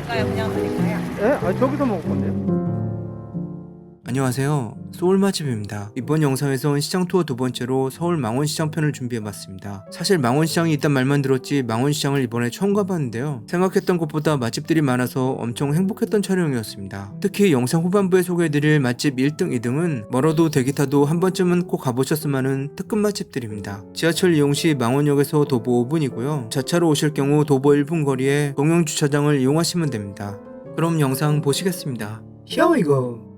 드릴까요? 그냥 드릴까요? 예? 아, 저기서 먹을 건데요. 안녕하세요. 소울맛집입니다. 이번 영상에선 시장 투어 두 번째로 서울 망원시장 편을 준비해봤습니다. 사실 망원시장이 있단 말만 들었지 망원시장을 이번에 처음 가봤는데요. 생각했던 것보다 맛집들이 많아서 엄청 행복했던 촬영이었습니다. 특히 영상 후반부에 소개해드릴 맛집 1등, 2등은 멀어도 대기 타도 한 번쯤은 꼭 가보셨으면 하는 특급 맛집들입니다. 지하철 이용 시 망원역에서 도보 5분이고요. 자차로 오실 경우 도보 1분 거리에 공용 주차장을 이용하시면 됩니다. 그럼 영상 보시겠습니다. Here we go!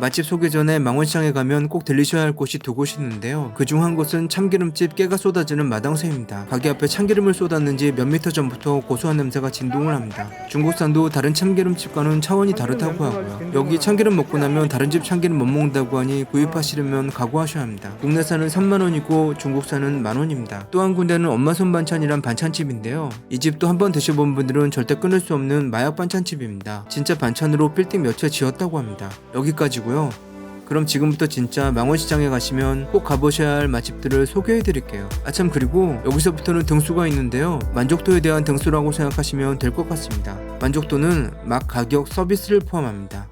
맛집 소개 전에 망원시장에 가면 꼭 들리셔야 할 곳이 두 곳이 있는데요. 그중 한 곳은 참기름집 깨가 쏟아지는 마당새입니다. 가게 앞에 참기름을 쏟았는지 몇 미터 전부터 고소한 냄새가 진동을 합니다. 중국산도 다른 참기름집과는 차원이 다르다고 하고요. 여기 참기름 먹고 나면 다른 집 참기름 못 먹는다고 하니 구입하시려면 각오하셔야 합니다. 국내산은 3만원이고 중국산은 만원입니다. 또 한 군데는 엄마 손 반찬이란 반찬집인데요. 이 집도 한번 드셔본 분들은 절대 끊을 수 없는 마약 반찬집입니다. 진짜 반찬으로 빌딩 몇 채 지었다고 합니다. 여기까지고 그럼 지금부터 진짜 망원시장에 가시면 꼭 가보셔야 할 맛집들을 소개해드릴게요. 아참, 그리고 여기서부터는 등수가 있는데요. 만족도에 대한 등수라고 생각하시면 될 것 같습니다. 만족도는 막 가격, 서비스를 포함합니다.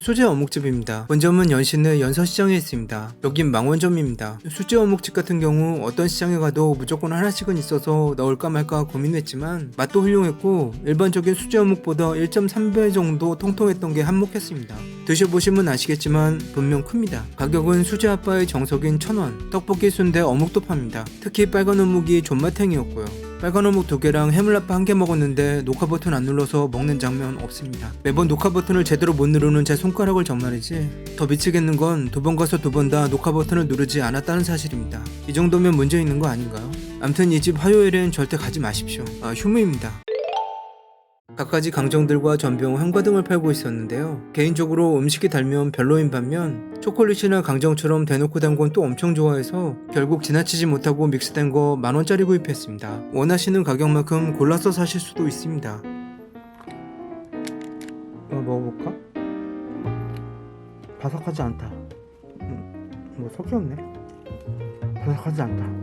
수제 어묵집입니다. 본점은 연신내 연서시장에 있습니다. 여긴 망원점입니다. 수제 어묵집 같은 경우 어떤 시장에 가도 무조건 하나씩은 있어서 넣을까 말까 고민했지만 맛도 훌륭했고 일반적인 수제 어묵보다 1.3배 정도 통통했던 게 한몫했습니다. 드셔보시면 아시겠지만 분명 큽니다. 가격은 수제 아빠의 정석인 1,000원, 떡볶이, 순대, 어묵도 팝니다. 특히 빨간 어묵이 존맛탱이었고요. 빨간 어묵 2개랑 해물라빠 1개 먹었는데 녹화 버튼 안 눌러서 먹는 장면 없습니다. 매번 녹화 버튼을 제대로 못 누르는 제 손가락을 정말이지 더 미치겠는 건 두 번 가서 두 번 다 녹화 버튼을 누르지 않았다는 사실입니다. 이 정도면 문제 있는 거 아닌가요? 암튼 이 집 화요일엔 절대 가지 마십시오. 휴무입니다. 갖가지 강정들과 전병, 한과 등을 팔고 있었는데요. 개인적으로 음식이 달면 별로인 반면 초콜릿이나 강정처럼 대놓고 단 건 또 엄청 좋아해서 결국 지나치지 못하고 믹스된 거 10,000원짜리 구입했습니다. 원하시는 가격만큼 골라서 사실 수도 있습니다. 먹어볼까? 바삭하지 않다. 뭐 섞였네. 바삭하지 않다.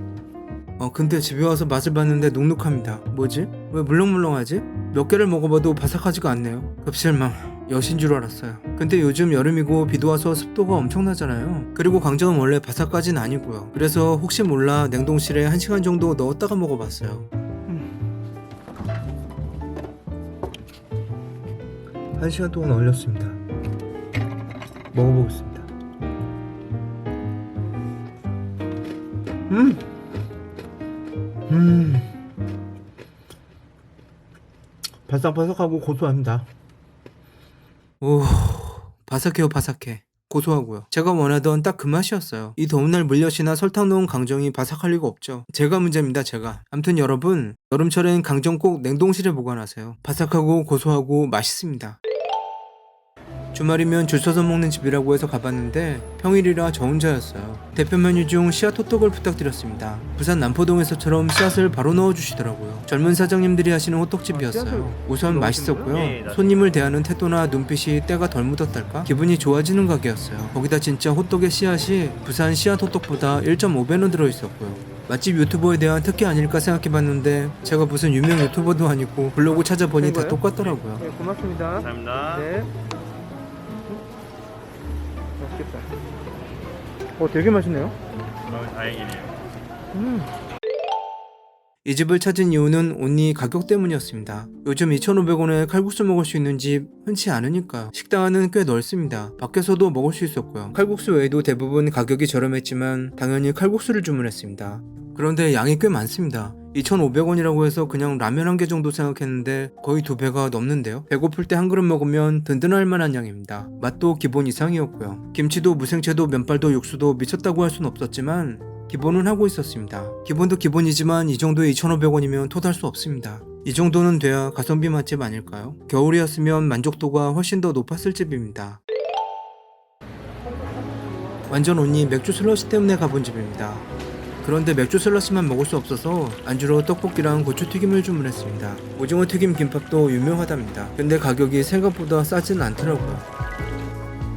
근데 집에 와서 맛을 봤는데 눅눅합니다. 뭐지? 왜 물렁물렁하지? 몇 개를 먹어봐도 바삭하지가 않네요. 급실망. 여신 줄 알았어요. 근데 요즘 여름이고 비도 와서 습도가 엄청나잖아요. 그리고 강정은 원래 바삭까진 아니고요. 그래서 혹시 몰라 냉동실에 1시간 정도 넣었다가 먹어봤어요. 1시간 동안 얼렸습니다. 먹어보겠습니다. 바삭바삭하고 고소합니다. 오, 바삭해요, 바삭해. 고소하고요. 제가 원하던 딱 그 맛이었어요. 이 더운 날 물엿이나 설탕 넣은 강정이 바삭할 리가 없죠. 제가 문제입니다, 제가. 암튼 여러분, 여름철엔 강정 꼭 냉동실에 보관하세요. 바삭하고 고소하고 맛있습니다. 주말이면 줄 서서 먹는 집이라고 해서 가봤는데 평일이라 저 혼자였어요. 대표 메뉴 중 씨앗 호떡을 부탁드렸습니다. 부산 남포동에서처럼 씨앗을 바로 넣어주시더라고요. 젊은 사장님들이 하시는 호떡집이었어요. 우선 맛있었고요. 손님을 대하는 태도나 눈빛이 때가 덜 묻었달까? 기분이 좋아지는 가게였어요. 거기다 진짜 호떡의 씨앗이 부산 씨앗 호떡보다 1.5배는 들어있었고요. 맛집 유튜버에 대한 특기 아닐까 생각해봤는데 제가 무슨 유명 유튜버도 아니고 블로그 찾아보니 다 똑같더라고요. 네, 고맙습니다. 감사합니다. 네. 맛있겠다. 되게 맛있네요. 다행이네요. 이 집을 찾은 이유는 온리 가격 때문이었습니다. 요즘 2,500원에 칼국수 먹을 수 있는 집 흔치 않으니까. 식당 안은 꽤 넓습니다. 밖에서도 먹을 수 있었고요. 칼국수 외에도 대부분 가격이 저렴했지만 당연히 칼국수를 주문했습니다. 그런데 양이 꽤 많습니다. 2,500원이라고 해서 그냥 라면 한 개 정도 생각했는데 거의 2배가 넘는데요. 배고플 때 한 그릇 먹으면 든든할 만한 양입니다. 맛도 기본 이상이었고요. 김치도 무생채도 면발도 육수도 미쳤다고 할 순 없었지만 기본은 하고 있었습니다. 기본도 기본이지만 이 정도의 2,500원이면 토달 수 없습니다. 이 정도는 돼야 가성비 맛집 아닐까요? 겨울이었으면 만족도가 훨씬 더 높았을 집입니다. 완전 온리 맥주 슬러시 때문에 가본 집입니다. 그런데 맥주 슬러시만 먹을 수 없어서 안주로 떡볶이랑 고추튀김을 주문했습니다. 오징어 튀김 김밥도 유명하답니다. 근데 가격이 생각보다 싸진 않더라고요.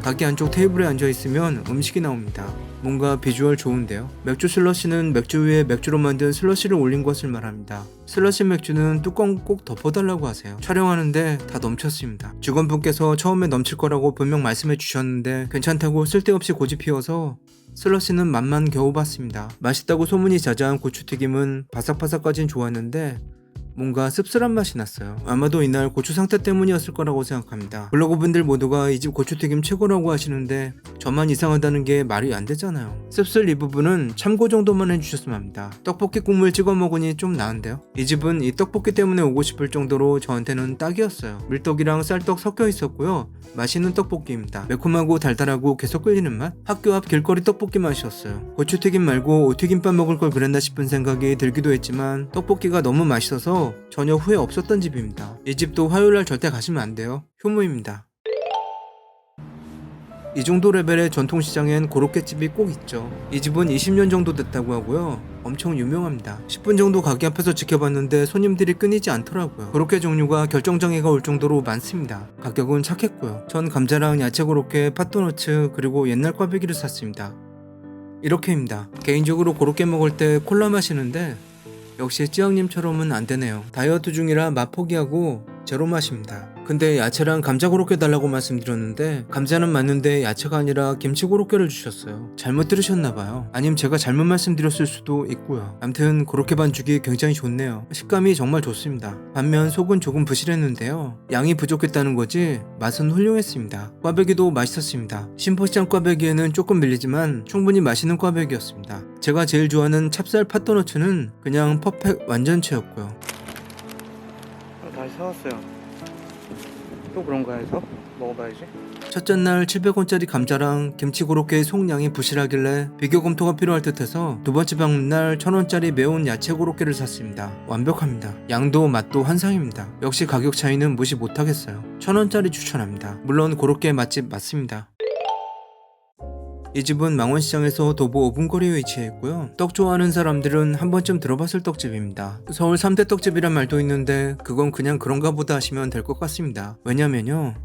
가게 안쪽 테이블에 앉아있으면 음식이 나옵니다. 뭔가 비주얼 좋은데요. 맥주 슬러시는 맥주 위에 맥주로 만든 슬러시를 올린 것을 말합니다. 슬러시 맥주는 뚜껑 꼭 덮어달라고 하세요. 촬영하는데 다 넘쳤습니다. 직원분께서 처음에 넘칠 거라고 분명 말씀해 주셨는데 괜찮다고 쓸데없이 고집 피워서 슬러시는 맛만 겨우 봤습니다. 맛있다고 소문이 자자한 고추튀김은 바삭바삭까진 좋았는데 뭔가 씁쓸한 맛이 났어요. 아마도 이날 고추 상태 때문이었을 거라고 생각합니다. 블로거분들 모두가 이 집 고추튀김 최고라고 하시는데 저만 이상하다는 게 말이 안 되잖아요. 씁쓸 이 부분은 참고 정도만 해주셨으면 합니다. 떡볶이 국물 찍어 먹으니 좀 나은데요. 이 집은 이 떡볶이 때문에 오고 싶을 정도로 저한테는 딱이었어요. 밀떡이랑 쌀떡 섞여 있었고요. 맛있는 떡볶이입니다. 매콤하고 달달하고 계속 끌리는 맛? 학교 앞 길거리 떡볶이 맛이었어요. 고추튀김 말고 오튀김밥 먹을 걸 그랬나 싶은 생각이 들기도 했지만 떡볶이가 너무 맛있어서 전혀 후회 없었던 집입니다. 이 집도 화요일날 절대 가시면 안 돼요. 효무입니다. 이 정도 레벨의 전통시장엔 고로케집이 꼭 있죠. 이 집은 20년 정도 됐다고 하고요. 엄청 유명합니다. 10분 정도 가게 앞에서 지켜봤는데 손님들이 끊이지 않더라고요. 고로케 종류가 결정장애가 올 정도로 많습니다. 가격은 착했고요. 전 감자랑 야채 고로케, 팥도너츠 그리고 옛날 꽈배기를 샀습니다. 이렇게입니다. 개인적으로 고로케 먹을 때 콜라 마시는데 역시 찌양님처럼은 안되네요. 다이어트 중이라 맛 포기하고 제로 맛입니다. 근데 야채랑 감자 고로케 달라고 말씀드렸는데 감자는 맞는데 야채가 아니라 김치 고로케를 주셨어요. 잘못 들으셨나봐요. 아님 제가 잘못 말씀드렸을 수도 있고요. 암튼 고로케 반죽이 굉장히 좋네요. 식감이 정말 좋습니다. 반면 속은 조금 부실했는데요. 양이 부족했다는 거지 맛은 훌륭했습니다. 꽈배기도 맛있었습니다. 신포시장 꽈배기에는 조금 밀리지만 충분히 맛있는 꽈배기였습니다. 제가 제일 좋아하는 찹쌀 팥도너츠는 그냥 퍼펙 완전체였고요. 다시 사왔어요. 또 그런가 해서 먹어봐야지. 첫째 날 700원짜리 감자랑 김치 고로케의 속량이 부실하길래 비교 검토가 필요할 듯해서 두 번째 방문날 1000원짜리 매운 야채 고로케를 샀습니다. 완벽합니다. 양도 맛도 환상입니다. 역시 가격 차이는 무시 못하겠어요. 1000원짜리 추천합니다. 물론 고로케 맛집 맞습니다. 이 집은 망원시장에서 도보 5분 거리에 위치해 있고요. 떡 좋아하는 사람들은 한 번쯤 들어봤을 떡집입니다. 서울 3대 떡집이란 말도 있는데 그건 그냥 그런가 보다 하시면 될 것 같습니다. 왜냐면요,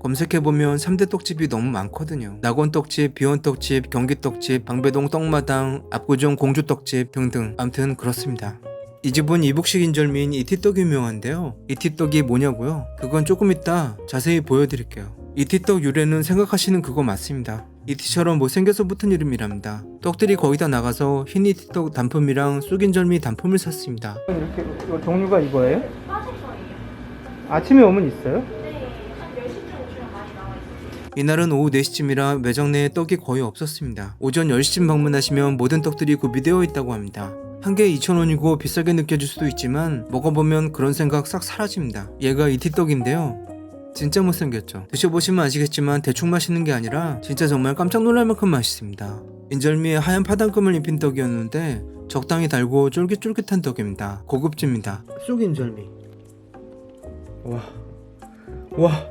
검색해보면 3대 떡집이 너무 많거든요. 낙원떡집, 비원떡집, 경기떡집, 방배동 떡마당, 압구정 공주떡집 등등. 암튼 그렇습니다. 이 집은 이북식 인절미인 이티떡이 유명한데요. 이티떡이 뭐냐고요? 그건 조금 이따 자세히 보여드릴게요. 이티떡 유래는 생각하시는 그거 맞습니다. 이티처럼 못생겨서 붙은 이름이랍니다. 떡들이 거의 다 나가서 흰 이티떡 단품이랑 쑥인절미 단품을 샀습니다. 이렇게 종류가 이거예요? 빠질 거예요. 아침에 오면 있어요? 네, 한 10시쯤 오시면 많이 나와 있어요. 이날은 오후 4시쯤이라 매장 내에 떡이 거의 없었습니다. 오전 10시쯤 방문하시면 모든 떡들이 구비되어 있다고 합니다. 한 개에 2,000원이고 비싸게 느껴질 수도 있지만 먹어보면 그런 생각 싹 사라집니다. 얘가 이티떡인데요. 진짜 못생겼죠. 드셔보시면 아시겠지만 대충 맛있는 게 아니라 진짜 정말 깜짝 놀랄 만큼 맛있습니다. 인절미에 하얀 파당금을 입힌 떡이었는데 적당히 달고 쫄깃쫄깃한 떡입니다. 고급집입니다. 쑥 인절미. 와. 와.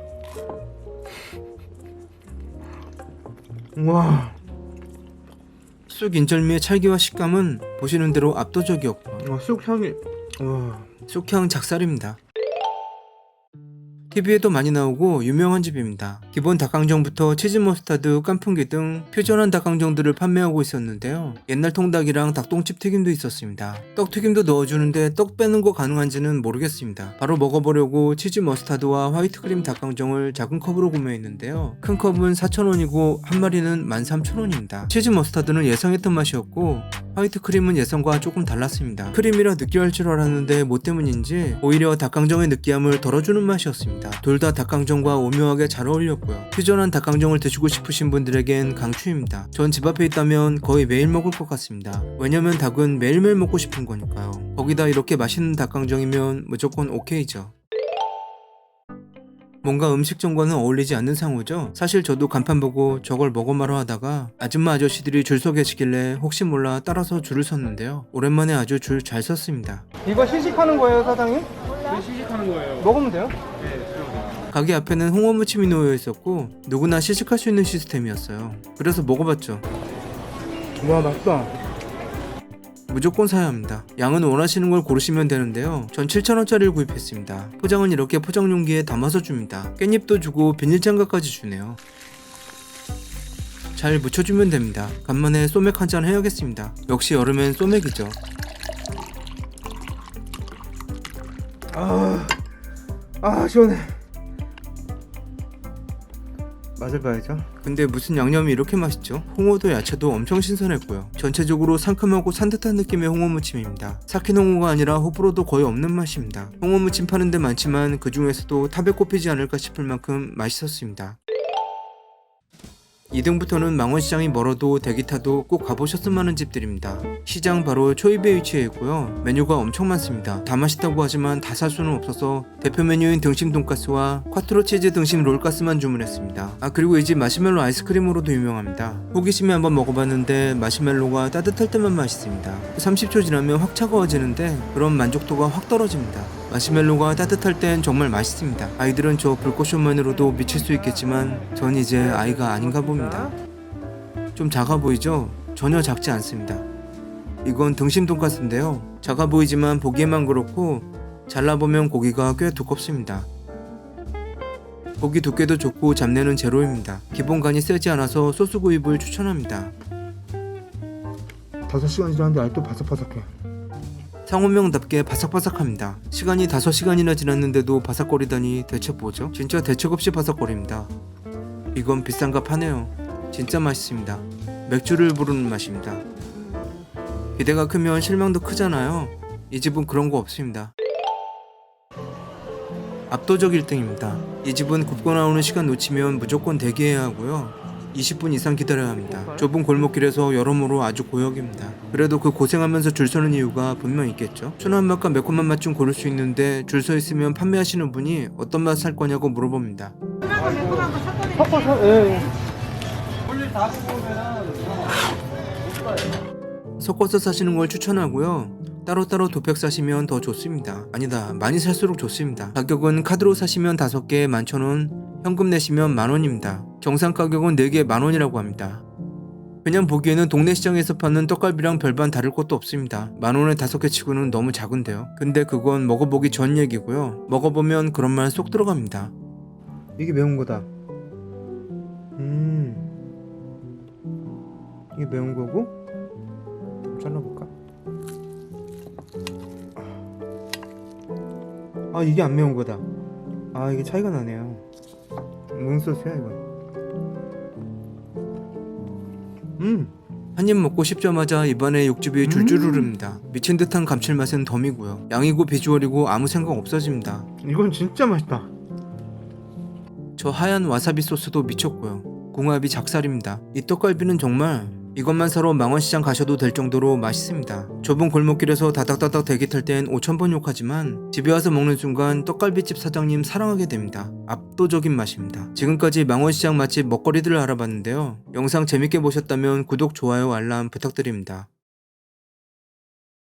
와. 쑥 인절미의 찰기와 식감은 보시는 대로 압도적이었고 쑥 향이. 와. 쑥향 작살입니다. TV에도 많이 나오고 유명한 집입니다. 기본 닭강정부터 치즈 머스타드, 깐풍기 등 퓨전한 닭강정들을 판매하고 있었는데요. 옛날 통닭이랑 닭똥집 튀김도 있었습니다. 떡튀김도 넣어주는데 떡 빼는 거 가능한지는 모르겠습니다. 바로 먹어보려고 치즈 머스타드와 화이트크림 닭강정을 작은 컵으로 구매했는데요. 큰 컵은 4,000원이고 한 마리는 13,000원입니다. 치즈 머스타드는 예상했던 맛이었고 화이트크림은 예상과 조금 달랐습니다. 크림이라 느끼할 줄 알았는데 뭐 때문인지 오히려 닭강정의 느끼함을 덜어주는 맛이었습니다. 둘 다 닭강정과 오묘하게 잘 어울렸고요. 퓨전한 닭강정을 드시고 싶으신 분들에겐 강추입니다. 전 집 앞에 있다면 거의 매일 먹을 것 같습니다. 왜냐면 닭은 매일매일 먹고 싶은 거니까요. 거기다 이렇게 맛있는 닭강정이면 무조건 오케이죠. 뭔가 음식점과는 어울리지 않는 상호죠. 사실 저도 간판 보고 저걸 먹어마러 하다가 아줌마 아저씨들이 줄 서 계시길래 혹시 몰라 따라서 줄을 섰는데요. 오랜만에 아주 줄 잘 섰습니다. 이거 시식하는 거예요, 사장님? 네, 시식하는 거예요. 먹으면 돼요? 네, 들어가요. 가게 앞에는 홍어무침이 놓여 있었고 누구나 시식할 수 있는 시스템이었어요. 그래서 먹어봤죠. 와, 맛있다. 무조건 사야 합니다. 양은 원하시는 걸 고르시면 되는데요. 전 7,000원짜리를 구입했습니다. 포장은 이렇게 포장 용기에 담아서 줍니다. 깻잎도 주고 비닐장갑까지 주네요. 잘 묻혀주면 됩니다. 간만에 소맥 한잔 해야겠습니다. 역시 여름엔 소맥이죠. 시원해. 맛을 봐야죠. 근데 무슨 양념이 이렇게 맛있죠? 홍어도 야채도 엄청 신선했고요. 전체적으로 상큼하고 산뜻한 느낌의 홍어 무침입니다. 삭힌 홍어가 아니라 호불호도 거의 없는 맛입니다. 홍어 무침 파는 데 많지만 그 중에서도 탑에 꼽히지 않을까 싶을 만큼 맛있었습니다. 2등부터는 망원시장이 멀어도 대기 타도 꼭 가보셨으면 하는 집들입니다. 시장 바로 초입에 위치해 있고요. 메뉴가 엄청 많습니다. 다 맛있다고 하지만 다 살 수는 없어서 대표 메뉴인 등심 돈가스와 콰트로 치즈 등심 롤가스만 주문했습니다. 그리고 이 집 마시멜로 아이스크림으로도 유명합니다. 호기심에 한번 먹어봤는데 마시멜로가 따뜻할 때만 맛있습니다. 30초 지나면 확 차가워지는데 그런 만족도가 확 떨어집니다. 마시멜로가 따뜻할 땐 정말 맛있습니다. 아이들은 저 불꽃쇼만으로도 미칠 수 있겠지만 전 이제 아이가 아닌가 봅니다. 좀 작아 보이죠? 전혀 작지 않습니다. 이건 등심 돈가스인데요. 작아 보이지만 보기에만 그렇고 잘라보면 고기가 꽤 두껍습니다. 고기 두께도 좋고 잡내는 제로입니다. 기본 간이 세지 않아서 소스 구입을 추천합니다. 5시간 지났는데 아직도 바삭바삭해. 상호명답게 바삭바삭합니다. 시간이 5시간이나 지났는데도 바삭거리다니 대체 뭐죠? 진짜 대책 없이 바삭거립니다. 이건 비싼 값 하네요. 진짜 맛있습니다. 맥주를 부르는 맛입니다. 기대가 크면 실망도 크잖아요. 이 집은 그런 거 없습니다. 압도적 1등입니다. 이 집은 굽고 나오는 시간 놓치면 무조건 대기해야 하고요. 20분 이상 기다려야 합니다. 좁은 골목길에서 여러모로 아주 고역입니다. 그래도 그 고생하면서 줄 서는 이유가 분명 있겠죠. 순한 맛과 매콤한 맛 중 고를 수 있는데 줄 서 있으면 판매하시는 분이 어떤 맛 살 거냐고 물어봅니다. 순한 거 매콤한 거 섞어드릴게요. 섞어서 예. 섞어서 사시는 걸 추천하고요. 따로따로 도팩 사시면 더 좋습니다. 아니다, 많이 살수록 좋습니다. 가격은 카드로 사시면 5개에 11,000원, 현금 내시면 만원입니다. 정상 가격은 4개에 만원이라고 합니다. 그냥 보기에는 동네 시장에서 파는 떡갈비랑 별반 다를 것도 없습니다. 만원에 5개 치고는 너무 작은데요. 근데 그건 먹어보기 전 얘기고요. 먹어보면 그런 말 쏙 들어갑니다. 이게 매운 거다. 이게 매운 거고. 좀 잘라볼까? 이게 안 매운 거다. 이게 차이가 나네요. 무슨 소스야 이건? 한 입 먹고 씹자마자 입안에 육즙이 줄줄 흐릅니다. 미친 듯한 감칠맛은 덤이고요. 양이고 비주얼이고 아무 생각 없어집니다. 이건 진짜 맛있다. 저 하얀 와사비 소스도 미쳤고요. 궁합이 작살입니다. 이 떡갈비는 정말 이것만 사러 망원시장 가셔도 될 정도로 맛있습니다. 좁은 골목길에서 다닥다닥 대기 탈 땐 5,000번 욕하지만 집에 와서 먹는 순간 떡갈비집 사장님 사랑하게 됩니다. 압도적인 맛입니다. 지금까지 망원시장 맛집 먹거리들을 알아봤는데요. 영상 재밌게 보셨다면 구독, 좋아요, 알람 부탁드립니다.